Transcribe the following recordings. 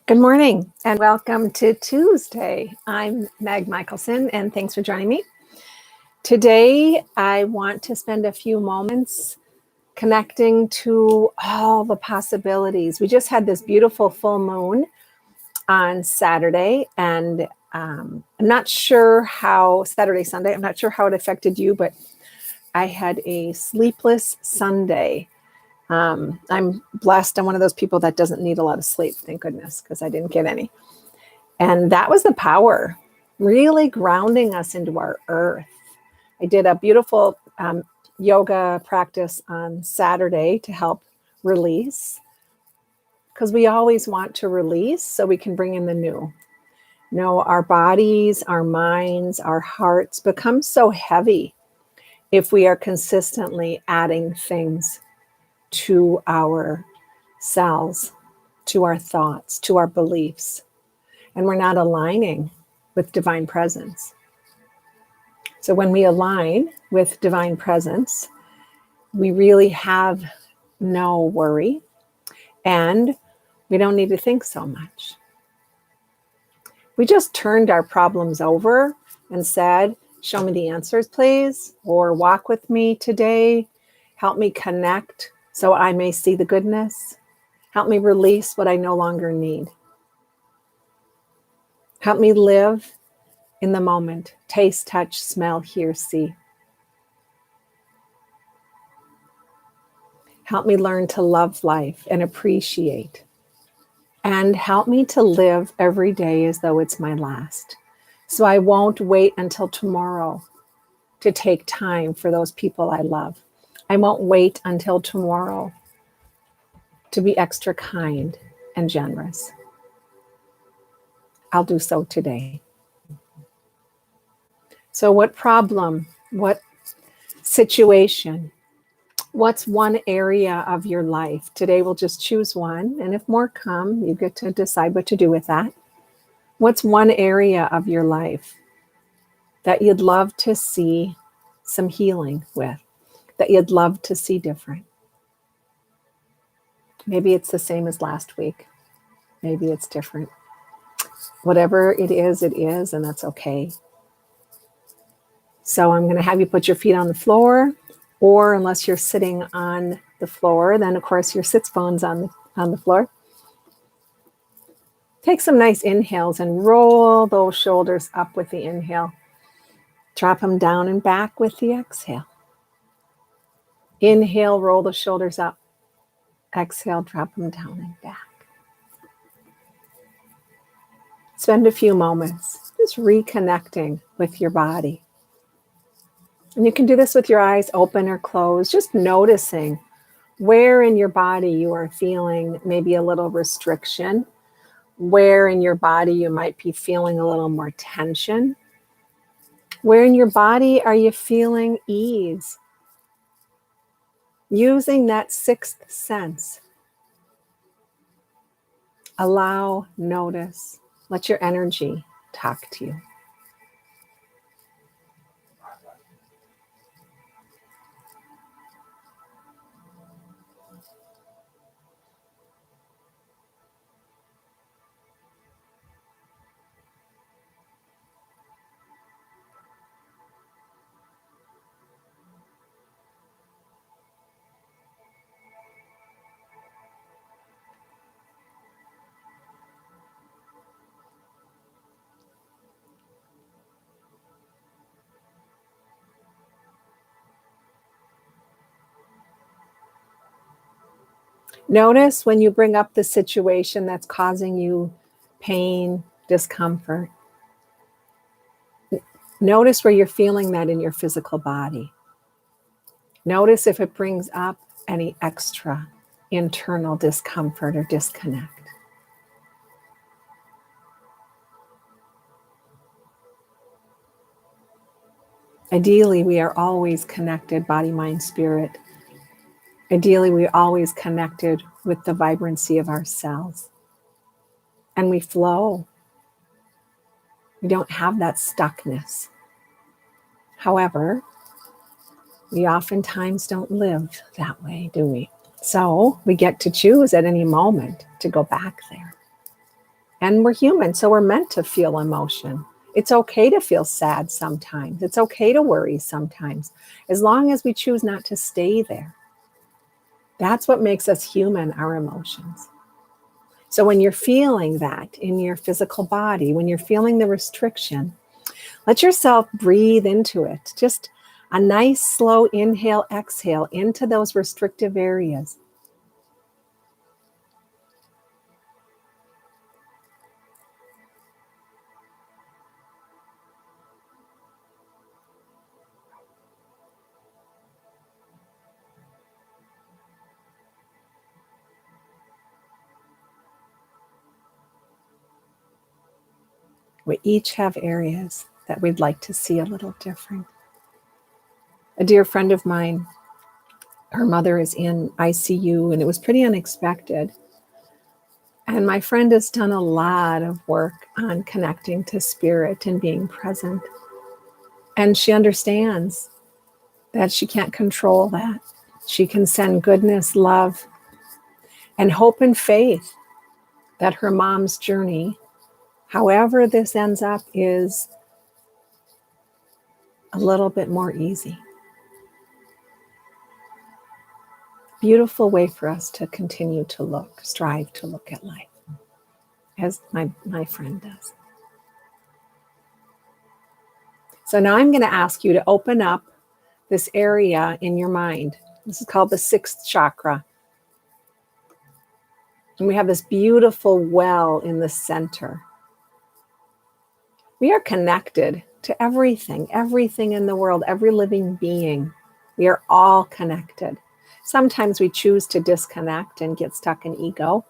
Good morning and welcome to Tuesday. I'm Meg Michelson and thanks for joining me. Today, I want to spend a few moments connecting to all the possibilities. We just had this beautiful full moon on Saturday, and I'm not sure how, Sunday, I'm not sure how it affected you, but I had a sleepless Sunday. I'm blessed. I'm one of those people that doesn't need a lot of sleep, thank goodness, because I didn't get any. And that was the power, really grounding us into our earth. I did a beautiful yoga practice on Saturday to help release, because we always want to release so we can bring in the new. You know, our bodies, our minds, our hearts become so heavy if we are consistently adding things to our cells, to our thoughts, to our beliefs, and we're not aligning with divine presence. So when we align with divine presence, we really have no worry and we don't need to think so much. We just turned our problems over and said, show me the answers, please, or walk with me today. Help me connect so I may see the goodness. Help me release what I no longer need. Help me live in the moment. Taste, touch, smell, hear, see. Help me learn to love life and appreciate. And help me to live every day as though it's my last. So I won't wait until tomorrow to take time for those people I love. I won't wait until tomorrow to be extra kind and generous. I'll do so today. So what problem, what situation, what's one area of your life? Today we'll just choose one, and if more come, you get to decide what to do with that. What's one area of your life that you'd love to see some healing with, that you'd love to see different? Maybe it's the same as last week. Maybe it's different. Whatever it is, and that's okay. So I'm going to have you put your feet on the floor, or unless you're sitting on the floor, then of course your sits bones on the floor. Take some nice inhales and roll those shoulders up with the inhale. Drop them down and back with the exhale. Inhale, roll the shoulders up. Exhale, drop them down and back. Spend a few moments just reconnecting with your body. And you can do this with your eyes open or closed, just noticing where in your body you are feeling maybe a little restriction, where in your body you might be feeling a little more tension, where in your body are you feeling ease. Using that sixth sense. Allow, notice, let your energy talk to you. Notice when you bring up the situation that's causing you pain, discomfort. Notice where you're feeling that in your physical body. Notice if it brings up any extra internal discomfort or disconnect. Ideally, we are always connected, body, mind, spirit. Ideally, we're always connected with the vibrancy of our cells. And we flow. We don't have that stuckness. However, we oftentimes don't live that way, do we? So we get to choose at any moment to go back there. And we're human, so we're meant to feel emotion. It's okay to feel sad sometimes. It's okay to worry sometimes, as long as we choose not to stay there. That's what makes us human, our emotions. So when you're feeling that in your physical body, when you're feeling the restriction, let yourself breathe into it. Just a nice, slow inhale, exhale into those restrictive areas. We each have areas that we'd like to see a little different. A dear friend of mine, her mother is in ICU, and it was pretty unexpected. And my friend has done a lot of work on connecting to spirit and being present. And she understands that she can't control that. She can send goodness, love, and hope and faith that her mom's journey, however this ends up, is a little bit more easy. Beautiful way for us to continue to look, strive to look at life, as my friend does. So now I'm going to ask you to open up this area in your mind. This is called the sixth chakra. And we have this beautiful well in the center. We are connected to everything in the world, every living being. We are all connected. Sometimes we choose to disconnect and get stuck in ego.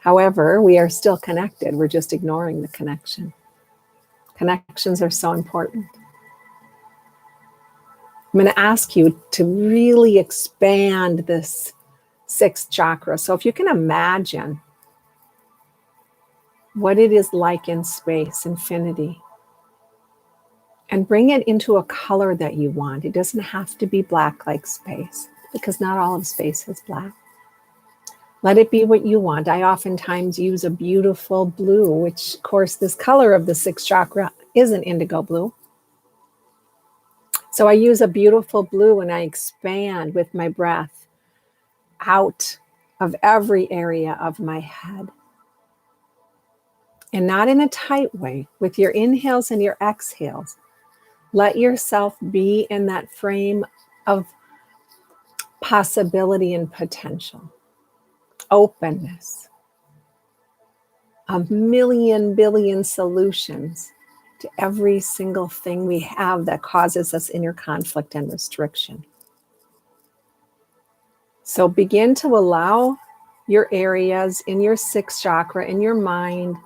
However, we are still connected. We're just ignoring the connection. Connections are so important. I'm going to ask you to really expand this sixth chakra. So if you can imagine what it is like in space, infinity, and bring it into a color that you want. It doesn't have to be black like space, because not all of space is black. Let it be what you want. I oftentimes use a beautiful blue, which, of course, this color of the sixth chakra isn't indigo blue. So I use a beautiful blue and I expand with my breath out of every area of my head. And not in a tight way. With your inhales and your exhales, let yourself be in that frame of possibility and potential, openness, a million billion solutions to every single thing we have that causes us inner conflict and restriction. So begin to allow your areas in your sixth chakra, in your mind,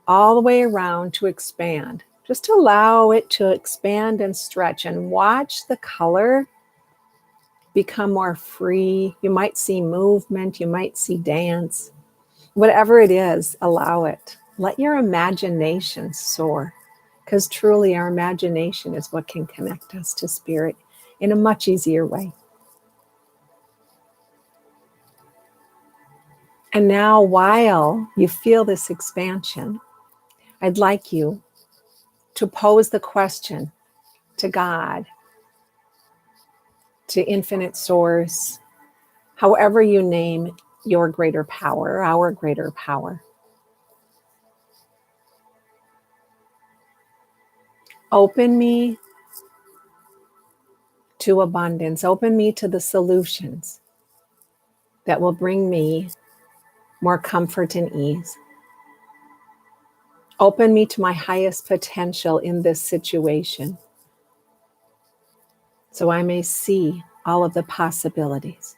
all the way around to expand. Just allow it to expand and stretch, and watch the color become more free. You might see movement, you might see dance. Whatever it is, allow it. Let your imagination soar, because truly our imagination is what can connect us to spirit in a much easier way. And now, while you feel this expansion, I'd like you to pose the question to God, to infinite source, however you name your greater power, our greater power. Open me to abundance. Open me to the solutions that will bring me more comfort and ease. Open me to my highest potential in this situation, so I may see all of the possibilities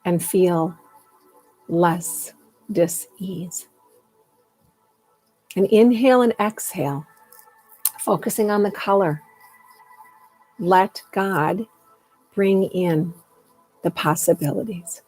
and feel less dis-ease. And inhale and exhale, focusing on the color. Let God bring in the possibilities.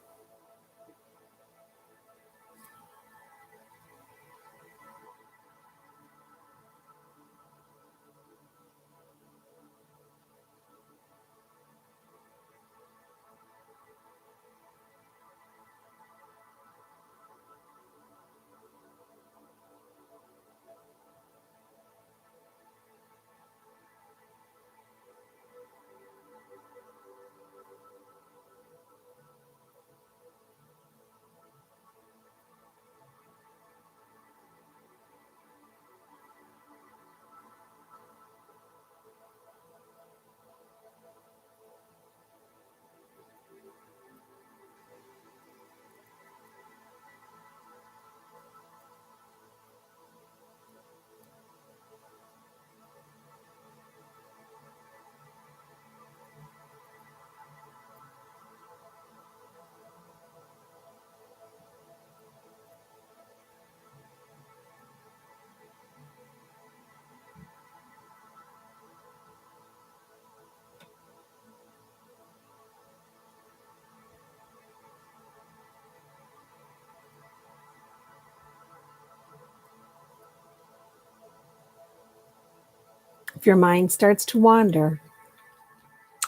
If your mind starts to wander,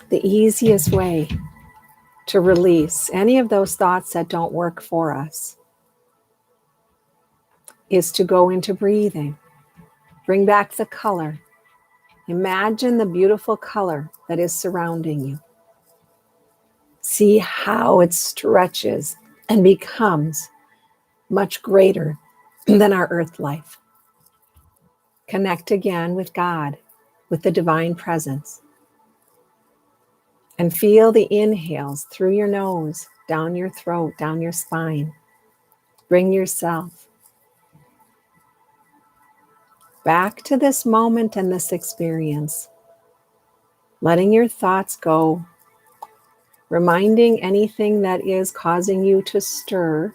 the easiest way to release any of those thoughts that don't work for us is to go into breathing. Bring back the color. Imagine the beautiful color that is surrounding you. See how it stretches and becomes much greater than our earth life. Connect again with God, with the divine presence. And feel the inhales through your nose, down your throat, down your spine. Bring yourself back to this moment and this experience, letting your thoughts go, reminding anything that is causing you to stir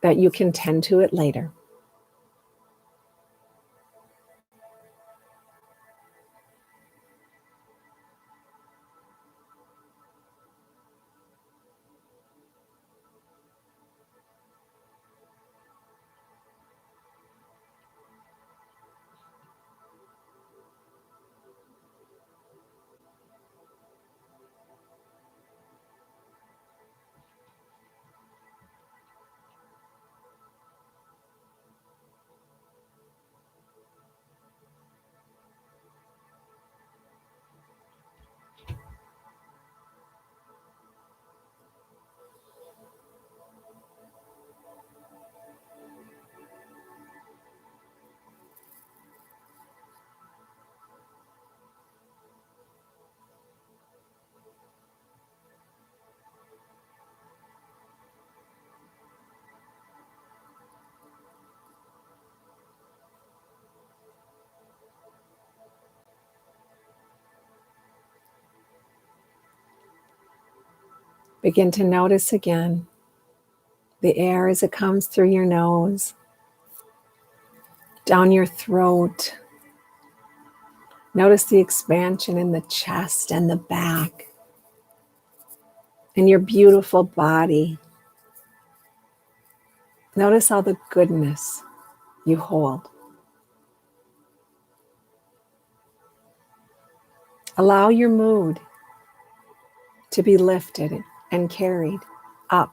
that you can tend to it later. Begin to notice again the air as it comes through your nose, down your throat. Notice the expansion in the chest and the back, and your beautiful body. Notice all the goodness you hold. Allow your mood to be lifted and carried up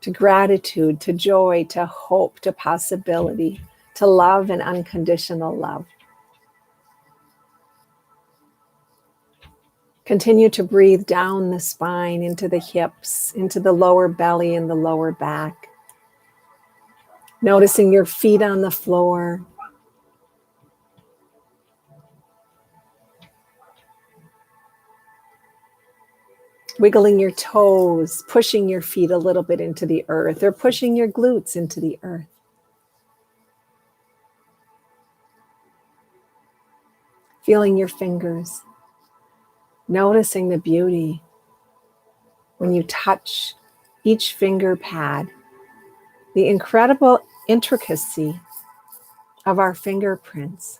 to gratitude, to joy, to hope, to possibility, to love and unconditional love. Continue to breathe down the spine, into the hips, into the lower belly and the lower back. Noticing your feet on the floor. Wiggling your toes, pushing your feet a little bit into the earth, or pushing your glutes into the earth. Feeling your fingers. Noticing the beauty when you touch each finger pad, the incredible intricacy of our fingerprints.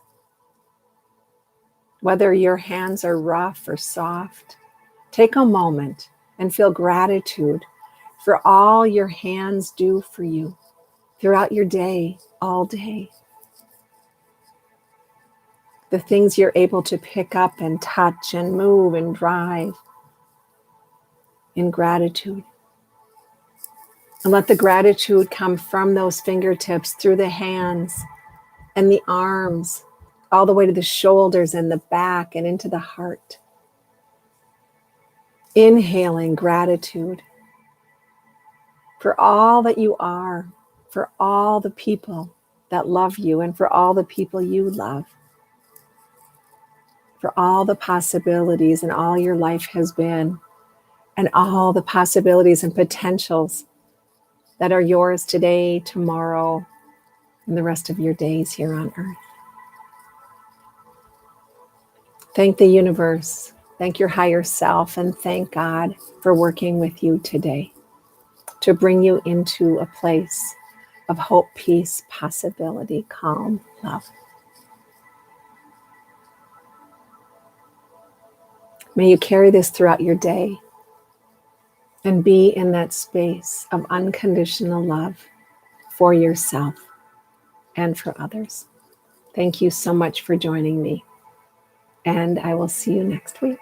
Whether your hands are rough or soft, take a moment and feel gratitude for all your hands do for you throughout your day, all day. The things you're able to pick up and touch and move and drive in gratitude. And let the gratitude come from those fingertips through the hands and the arms, all the way to the shoulders and the back and into the heart. Inhaling gratitude for all that you are, for all the people that love you, and for all the people you love, for all the possibilities and all your life has been, and all the possibilities and potentials that are yours today, tomorrow, and the rest of your days here on earth. Thank the universe, thank your higher self, and thank God for working with you today to bring you into a place of hope, peace, possibility, calm, love. May you carry this throughout your day and be in that space of unconditional love for yourself and for others. Thank you so much for joining me. And I will see you next week.